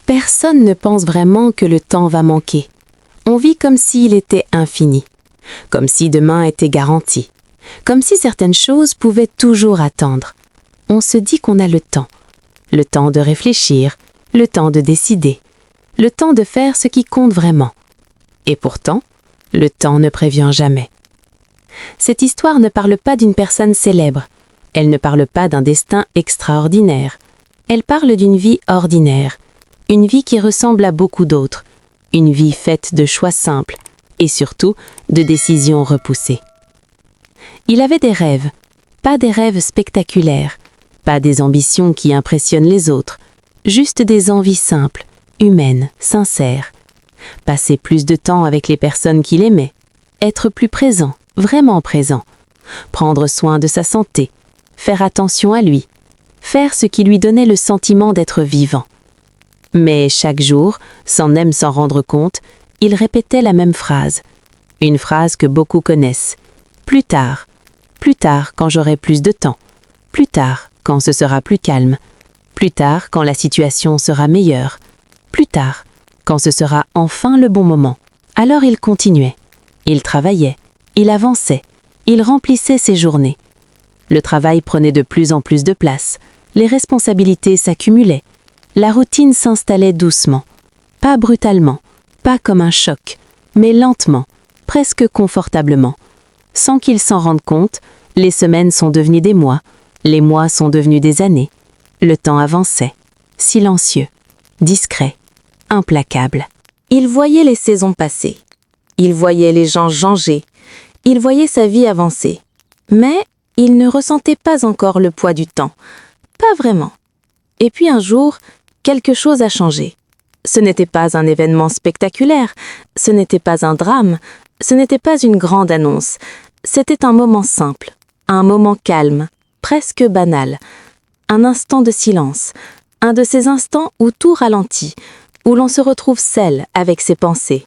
Personne ne pense vraiment que le temps va manquer. On vit comme s'il était infini, comme si demain était garanti, comme si certaines choses pouvaient toujours attendre. On se dit qu'on a le temps de réfléchir, le temps de décider, le temps de faire ce qui compte vraiment. Et pourtant, le temps ne prévient jamais. Cette histoire ne parle pas d'une personne célèbre, elle ne parle pas d'un destin extraordinaire, elle parle d'une vie ordinaire, une vie qui ressemble à beaucoup d'autres, une vie faite de choix simples et surtout de décisions repoussées. Il avait des rêves, pas des rêves spectaculaires, pas des ambitions qui impressionnent les autres, juste des envies simples, humaines, sincères. Passer plus de temps avec les personnes qu'il aimait, être plus présent, vraiment présent, prendre soin de sa santé, faire attention à lui, faire ce qui lui donnait le sentiment d'être vivant. Mais chaque jour, sans même s'en rendre compte, il répétait la même phrase. Une phrase que beaucoup connaissent. Plus tard quand j'aurai plus de temps. Plus tard quand ce sera plus calme. Plus tard quand la situation sera meilleure. Plus tard quand ce sera enfin le bon moment. Alors il continuait. Il travaillait. Il avançait. Il remplissait ses journées. Le travail prenait de plus en plus de place. Les responsabilités s'accumulaient. La routine s'installait doucement, pas brutalement, pas comme un choc, mais lentement, presque confortablement. Sans qu'il s'en rende compte, les semaines sont devenues des mois, les mois sont devenus des années. Le temps avançait, silencieux, discret, implacable. Il voyait les saisons passer, il voyait les gens changer, il voyait sa vie avancer. Mais il ne ressentait pas encore le poids du temps, pas vraiment. Et puis un jour, quelque chose a changé. Ce n'était pas un événement spectaculaire, ce n'était pas un drame, ce n'était pas une grande annonce. C'était un moment simple, un moment calme, presque banal. Un instant de silence, un de ces instants où tout ralentit, où l'on se retrouve seul avec ses pensées,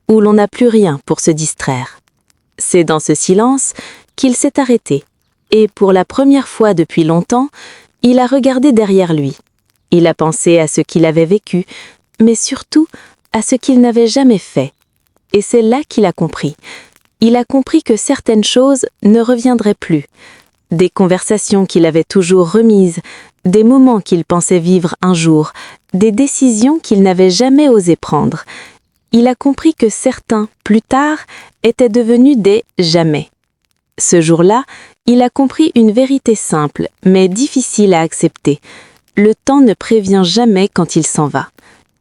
où l'on n'a plus rien pour se distraire. C'est dans ce silence qu'il s'est arrêté, et pour la première fois depuis longtemps, il a regardé derrière lui. Il a pensé à ce qu'il avait vécu, mais surtout à ce qu'il n'avait jamais fait. Et c'est là qu'il a compris. Il a compris que certaines choses ne reviendraient plus. Des conversations qu'il avait toujours remises, des moments qu'il pensait vivre un jour, des décisions qu'il n'avait jamais osé prendre. Il a compris que certains, plus tard, étaient devenus des jamais. Ce jour-là, il a compris une vérité simple, mais difficile à accepter. Le temps ne prévient jamais quand il s'en va.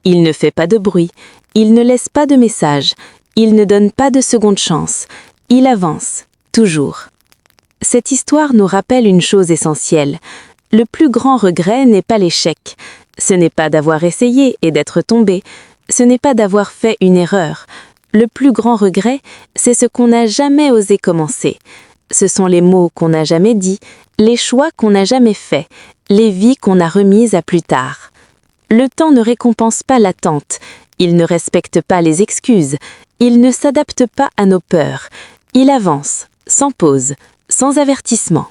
Il ne fait pas de bruit, il ne laisse pas de message, il ne donne pas de seconde chance. Il avance, toujours. Cette histoire nous rappelle une chose essentielle. Le plus grand regret n'est pas l'échec. Ce n'est pas d'avoir essayé et d'être tombé. Ce n'est pas d'avoir fait une erreur. Le plus grand regret, c'est ce qu'on n'a jamais osé commencer. Ce sont les mots qu'on n'a jamais dits, les choix qu'on n'a jamais faits, les vies qu'on a remises à plus tard. Le temps ne récompense pas l'attente, il ne respecte pas les excuses, il ne s'adapte pas à nos peurs. Il avance, sans pause, sans avertissement.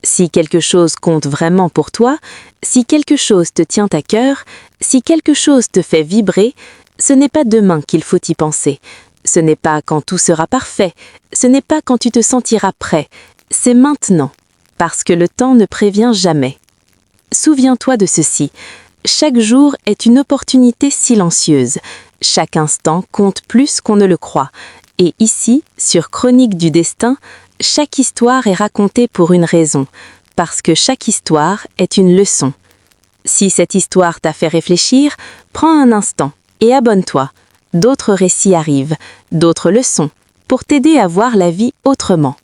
Si quelque chose compte vraiment pour toi, si quelque chose te tient à cœur, si quelque chose te fait vibrer, ce n'est pas demain qu'il faut y penser. Ce n'est pas quand tout sera parfait, ce n'est pas quand tu te sentiras prêt, c'est maintenant, parce que le temps ne prévient jamais. Souviens-toi de ceci, chaque jour est une opportunité silencieuse, chaque instant compte plus qu'on ne le croit, et ici, sur Chronique du Destin, chaque histoire est racontée pour une raison, parce que chaque histoire est une leçon. Si cette histoire t'a fait réfléchir, prends un instant et abonne-toi. D'autres récits arrivent, d'autres leçons, pour t'aider à voir la vie autrement.